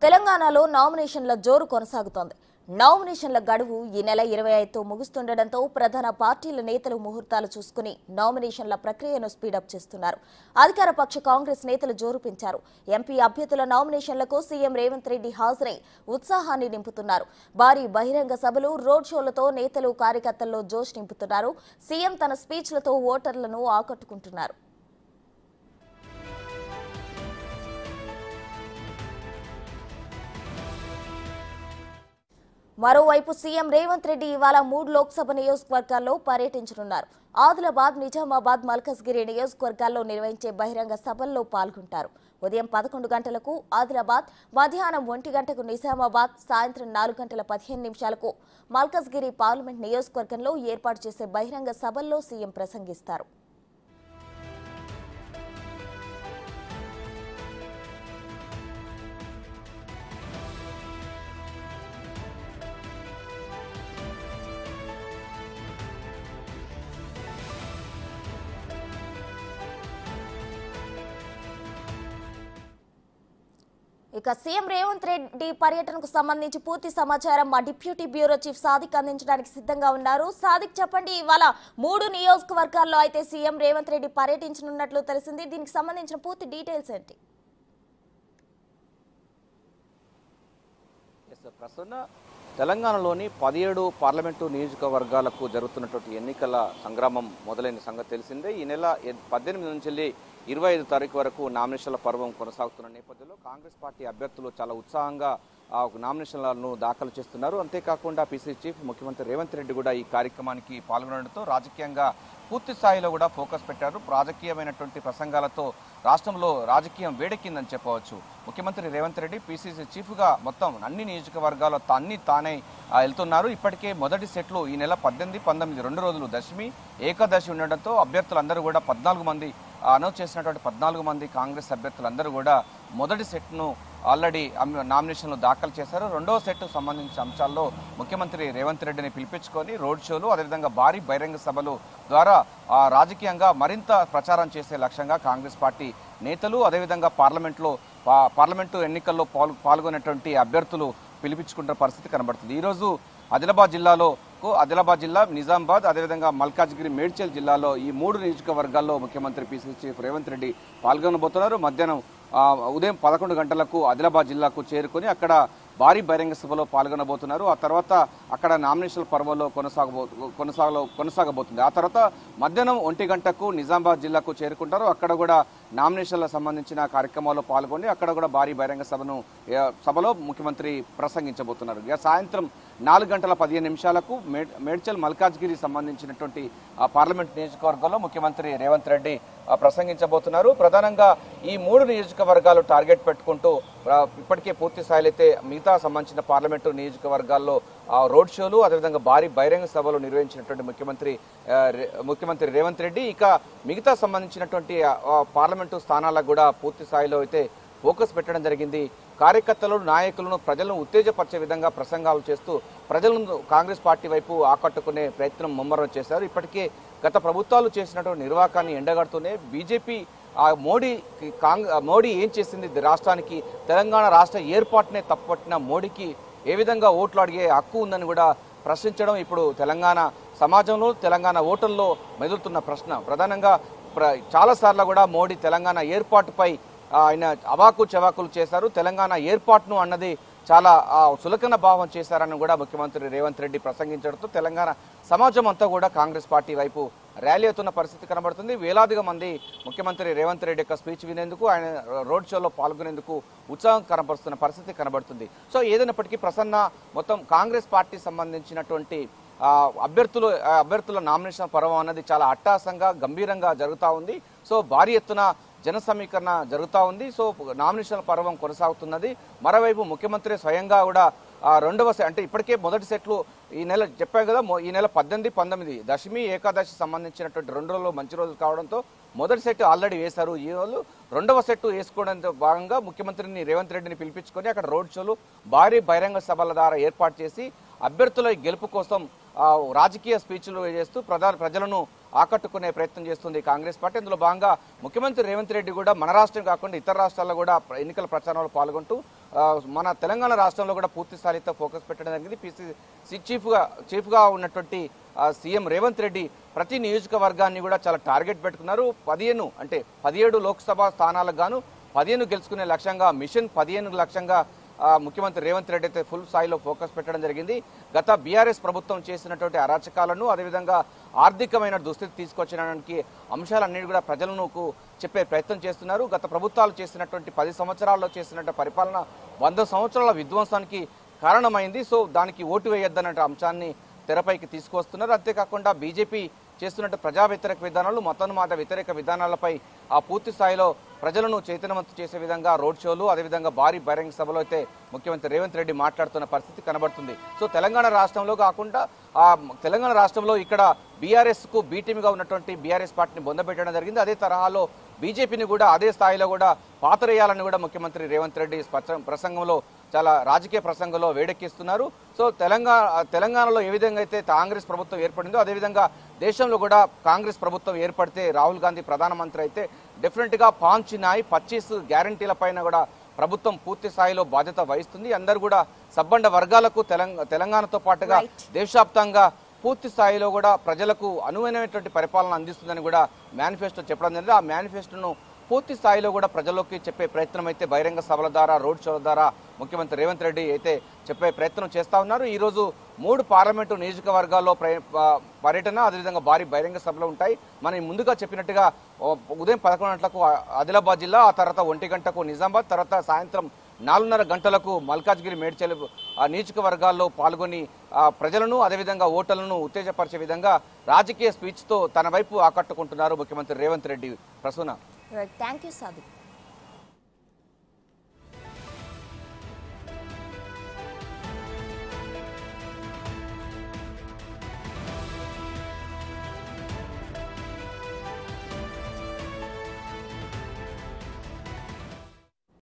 తెలంగాణలో నామినేషన్ల జోరు కొనసాగుతోంది. నామినేషన్ల గడువు ఈ నెల 25తో ముగుస్తుండటంతో ప్రధాన పార్టీల నేతలు ముహూర్తాలు చూసుకుని నామినేషన్ల ప్రక్రియను స్పీడప్ చేస్తున్నారు. అధికార పక్ష కాంగ్రెస్ నేతలు జోరు పెంచారు. ఎంపీ అభ్యర్థుల నామినేషన్లకు సీఎం రేవంత్ రెడ్డి హాజరై ఉత్సాహాన్ని నింపుతున్నారు. భారీ బహిరంగ సభలు, రోడ్ షోలతో నేతలు కార్యకర్తల్లో జోష్ నింపుతున్నారు. సీఎం తన స్పీచ్లతో ఓటర్లను ఆకట్టుకుంటున్నారు. మరోవైపు సీఎం రేవంత్ రెడ్డి ఇవాళ 3 లోక్సభ నియోజకవర్గాల్లో పర్యటించనున్నారు. ఆదిలాబాద్, నిజామాబాద్, మల్కజ్గిరి నియోజకవర్గాల్లో నిర్వహించే బహిరంగ సభల్లో పాల్గొంటారు. ఉదయం 11 గంటలకు ఆదిలాబాద్, మధ్యాహ్నం 1 గంటకు నిజామాబాద్, సాయంత్రం 4 గంటల 15 నిమిషాలకు మల్కజ్గిరి పార్లమెంట్ నియోజకవర్గంలో ఏర్పాటు చేసే బహిరంగ సభల్లో సీఎం ప్రసంగిస్తారు. ఇక సీఎం రేవంత్ రెడ్డి పర్యటనకు సంబంధించి పూర్తి సమాచారం మా డిప్యూటీ బ్యూరో చీఫ్ సాదిక్ అందించడానికి సిద్ధంగా ఉన్నారు. సాదిక్, చెప్పండి, ఇవాళ 3 నియోజకవర్గాల్లో అయితే సీఎం రేవంత్ రెడ్డి పర్యటించనున్నట్లు తెలిసింది. దీనికి సంబంధించిన పూర్తి డీటెయిల్స్ ఏంటి? ప్రస్తుతం తెలంగాణలోని 17 పార్లమెంటు నియోజకవర్గాలకు జరుగుతున్నటువంటి ఎన్నికల సంగ్రామం మొదలైన సంగతి తెలిసిందే. ఈ నెల 18 నుంచి 25 తారీఖు వరకు నామినేషన్ల పర్వం కొనసాగుతున్న నేపథ్యంలో కాంగ్రెస్ పార్టీ అభ్యర్థులు చాలా ఉత్సాహంగా నామినేషన్లను దాఖలు చేస్తున్నారు. అంతేకాకుండా పీసీసీ చీఫ్ ముఖ్యమంత్రి రేవంత్ రెడ్డి కూడా ఈ కార్యక్రమానికి పాల్గొనడంతో రాజకీయంగా పూర్తి స్థాయిలో కూడా ఫోకస్ పెట్టారు. రాజకీయమైనటువంటి ప్రసంగాలతో రాష్ట్రంలో రాజకీయం వేడెక్కిందని చెప్పవచ్చు. ముఖ్యమంత్రి రేవంత్ రెడ్డి పీసీసీ చీఫ్గా మొత్తం అన్ని నియోజకవర్గాల్లో తానే వెళ్తున్నారు. ఇప్పటికే మొదటి సెట్లు ఈ నెల 18, 19 2 రోజులు దశమి, ఏకాదశి ఉండడంతో అభ్యర్థులందరూ కూడా 14 మంది అనౌన్స్ చేసినటువంటి 14 మంది కాంగ్రెస్ అభ్యర్థులందరూ కూడా మొదటి సెట్ను ఆల్రెడీ నామినేషన్లు దాఖలు చేశారు. రెండవ సెట్ సంబంధించిన అంశాల్లో ముఖ్యమంత్రి రేవంత్ రెడ్డిని పిలిపించుకొని రోడ్ షోలు, అదేవిధంగా భారీ బహిరంగ సభలు ద్వారా రాజకీయంగా మరింత ప్రచారం చేసే లక్ష్యంగా కాంగ్రెస్ పార్టీ నేతలు, అదేవిధంగా పార్లమెంటు ఎన్నికల్లో పాల్గొనేటువంటి అభ్యర్థులు పిలిపించుకుంటున్న పరిస్థితి కనబడుతుంది. ఈరోజు ఆదిలాబాద్ జిల్లా, నిజామాబాద్, అదేవిధంగా మల్కాజ్గిరి, మేడ్చల్ జిల్లాలో ఈ 3 నియోజకవర్గాల్లో ముఖ్యమంత్రి పీసీసీ చీఫ్ రేవంత్ రెడ్డి పాల్గొనబోతున్నారు. మధ్యాహ్నం ఉదయం 11 గంటలకు ఆదిలాబాద్ జిల్లాకు చేరుకొని అక్కడ భారీ బహిరంగ సభలో పాల్గొనబోతున్నారు. ఆ తర్వాత అక్కడ నామినేషన్ల పర్వంలో కొనసాగబోతుంది. ఆ తర్వాత మధ్యాహ్నం 1 గంటకు నిజామాబాద్ జిల్లాకు చేరుకుంటారు. అక్కడ కూడా నామినేషన్లకు సంబంధించిన కార్యక్రమాల్లో పాల్గొని అక్కడ కూడా భారీ బహిరంగ సభలో ముఖ్యమంత్రి ప్రసంగించబోతున్నారు. ఇక సాయంత్రం 4 గంటల 15 నిమిషాలకు మేడ్చల్, మల్కాజ్గిరి సంబంధించినటువంటి పార్లమెంట్ నియోజకవర్గంలో ముఖ్యమంత్రి రేవంత్ రెడ్డి ప్రసంగించబోతున్నారు. ప్రధానంగా ఈ 3 నియోజకవర్గాలు టార్గెట్ పెట్టుకుంటూ ఇప్పటికే పూర్తి స్థాయిలో అయితే మిగతా సంబంధించిన పార్లమెంటు నియోజకవర్గాల్లో రోడ్ షోలు, అదేవిధంగా భారీ బహిరంగ సభలు నిర్వహించినటువంటి ముఖ్యమంత్రి రేవంత్ రెడ్డి ఇక మిగతా సంబంధించినటువంటి పార్లమెంటు స్థానాలకు కూడా పూర్తి స్థాయిలో అయితే ఫోకస్ పెట్టడం జరిగింది. కార్యకర్తలను, నాయకులను, ప్రజలను ఉత్తేజపరిచే విధంగా ప్రసంగాలు చేస్తూ ప్రజలను కాంగ్రెస్ పార్టీ వైపు ఆకట్టుకునే ప్రయత్నం ముమ్మరం చేశారు. ఇప్పటికే గత ప్రభుత్వాలు చేసినటువంటి నిర్వాకాన్ని ఎండగడుతూనే బీజేపీ మోడీ ఏం చేసింది రాష్ట్రానికి, తెలంగాణ రాష్ట్ర ఏర్పాటునే తప్పట్టిన మోడీకి ఏ విధంగా ఓట్లు అడిగే హక్కు ఉందని కూడా ప్రశ్నించడం ఇప్పుడు తెలంగాణ సమాజంలో, తెలంగాణ ఓటర్లో మెదులుతున్న ప్రశ్న. ప్రధానంగా చాలాసార్లు కూడా మోడీ తెలంగాణ ఏర్పాటుపై ఆయన అవాకు చవాకులు చేశారు. తెలంగాణ ఏర్పాటును అన్నది చాలా సులకన భావం చేశారని కూడా ముఖ్యమంత్రి రేవంత్ రెడ్డి ప్రసంగించడంతో తెలంగాణ సమాజం అంతా కూడా కాంగ్రెస్ పార్టీ వైపు ర్యాలీ అవుతున్న పరిస్థితి కనబడుతుంది. వేలాదిగా మంది ముఖ్యమంత్రి రేవంత్ రెడ్డి యొక్క స్పీచ్ వినేందుకు, ఆయన రోడ్ షోలో పాల్గొనేందుకు ఉత్సాహం కనబరుస్తున్న పరిస్థితి కనబడుతుంది. సో ఏదైనప్పటికీ ప్రసన్న మొత్తం కాంగ్రెస్ పార్టీ సంబంధించినటువంటి అభ్యర్థుల నామినేషన్ పర్వం అన్నది చాలా అట్టాసంగా, గంభీరంగా జరుగుతూ ఉంది. సో భారీ ఎత్తున జన సమీకరణ జరుగుతూ ఉంది. సో నామినేషన్ల పర్వం కొనసాగుతున్నది. మరోవైపు ముఖ్యమంత్రి స్వయంగా కూడా రెండవ అంటే ఇప్పటికే మొదటి సెట్లు ఈ నెల చెప్పాం కదా, ఈ నెల 18, 19 దశమి, ఏకాదశి సంబంధించినటువంటి 2 రోజులు మంచి రోజులు కావడంతో మొదటి సెట్ ఆల్రెడీ వేశారు. ఈ రోజు రెండవ సెట్ వేసుకోవడంతో భాగంగా ముఖ్యమంత్రిని రేవంత్ రెడ్డిని పిలిపించుకొని అక్కడ రోడ్ షోలు, భారీ బహిరంగ సభల ద్వారా ఏర్పాటు చేసి అభ్యర్థుల గెలుపు కోసం రాజకీయ స్పీచ్లు చేస్తూ ప్రజలను ఆకట్టుకునే ప్రయత్నం చేస్తుంది కాంగ్రెస్ పార్టీ. అందులో భాగంగా ముఖ్యమంత్రి రేవంత్ రెడ్డి కూడా మన రాష్ట్రం కాకుండా ఇతర రాష్ట్రాల్లో కూడా ఎన్నికల ప్రచారంలో పాల్గొంటూ మన తెలంగాణ రాష్ట్రంలో కూడా పూర్తి స్థాయితో ఫోకస్ పెట్టడం జరిగింది. పిసిసి చీఫ్గా ఉన్నటువంటి సీఎం రేవంత్ రెడ్డి ప్రతి నియోజకవర్గాన్ని కూడా చాలా టార్గెట్ పెట్టుకున్నారు. 17 లోక్సభ స్థానాలకు గాను 15 గెలుచుకునే లక్ష్యంగా మిషన్ 15 లక్ష్యంగా ముఖ్యమంత్రి రేవంత్ రెడ్డి అయితే ఫుల్ స్థాయిలో ఫోకస్ పెట్టడం జరిగింది. గత బీఆర్ఎస్ ప్రభుత్వం చేసినటువంటి అరాచకాలను అదేవిధంగా ఆర్థికమైన దుస్థితి తీసుకొచ్చడానికి అంశాలన్నిటి కూడా ప్రజలకు చెప్పే ప్రయత్నం చేస్తున్నారు. గత ప్రభుత్వాలు చేసినటువంటి 10 సంవత్సరాల్లో చేసినటువంటి పరిపాలన 100 సంవత్సరాల విధ్వంసానికి కారణమైంది. సో దానికి ఓటు వేయొద్దన్న అంశాన్ని తెరపైకి తీసుకొస్తున్నారు. అంతేకాకుండా బీజేపీ చేస్తున్నట్టు ప్రజా వ్యతిరేక విధానాలు, మతోన్మాద వ్యతిరేక విధానాలపై పూర్తి స్థాయిలో ప్రజలను చైతన్యవంతం చేసే విధంగా రోడ్ షోలు, అదేవిధంగా భారీ బహిరంగ సభలో అయితే ముఖ్యమంత్రి రేవంత్ రెడ్డి మాట్లాడుతున్న పరిస్థితి కనబడుతుంది. సో తెలంగాణ రాష్ట్రంలో కాకుండా తెలంగాణ రాష్ట్రంలో ఇక్కడ బీఆర్ఎస్కు బీటీమ్గా ఉన్నటువంటి బీఆర్ఎస్ పార్టీని బొందబెట్టడం జరిగింది. అదే తరహాలో బీజేపీని కూడా అదే స్థాయిలో కూడా పాతరేయాలని కూడా ముఖ్యమంత్రి రేవంత్ రెడ్డి ప్రసంగంలో చాలా రాజకీయ ప్రసంగంలో వేడెక్కిస్తున్నారు. సో తెలంగాణలో ఏ విధంగా అయితే కాంగ్రెస్ ప్రభుత్వం ఏర్పడిందో అదేవిధంగా దేశంలో కూడా కాంగ్రెస్ ప్రభుత్వం ఏర్పడితే రాహుల్ గాంధీ ప్రధానమంత్రి అయితే డెఫినెట్గా 25 గ్యారంటీల పైన కూడా ప్రభుత్వం పూర్తి స్థాయిలో బాధ్యత వహిస్తుంది. అందరూ కూడా సబ్బండ వర్గాలకు తెలంగాణతో పాటుగా దేశవ్యాప్తంగా పూర్తి స్థాయిలో కూడా ప్రజలకు అనువైనటువంటి పరిపాలన అందిస్తుందని కూడా మేనిఫెస్టో చెప్పడం జరిగింది. ఆ మేనిఫెస్టోను పూర్తి స్థాయిలో కూడా ప్రజల్లోకి చెప్పే ప్రయత్నం అయితే బహిరంగ సభల ద్వారా, రోడ్ షోల ద్వారా ముఖ్యమంత్రి రేవంత్ రెడ్డి అయితే చెప్పే ప్రయత్నం చేస్తా ఉన్నారు. ఈరోజు 3 పార్లమెంటు నియోజకవర్గాల్లో పర్యటన, అదేవిధంగా భారీ బహిరంగ సభలు ఉంటాయి. మనం ముందుగా చెప్పినట్టుగా ఉదయం 11 గంటలకు ఆదిలాబాద్ జిల్లా, ఆ తర్వాత 1 గంటకు నిజామాబాద్, తర్వాత సాయంత్రం 4:30 గంటలకు మల్కాజ్గిరి, మేడ్చల్ నియోజకవర్గాల్లో పాల్గొని ప్రజలను అదేవిధంగా ఓటర్లను ఉత్తేజపరిచే విధంగా రాజకీయ స్పీచ్తో తన వైపు ఆకట్టుకుంటున్నారు ముఖ్యమంత్రి రేవంత్ రెడ్డి. Prasuna, thank you Sadiq.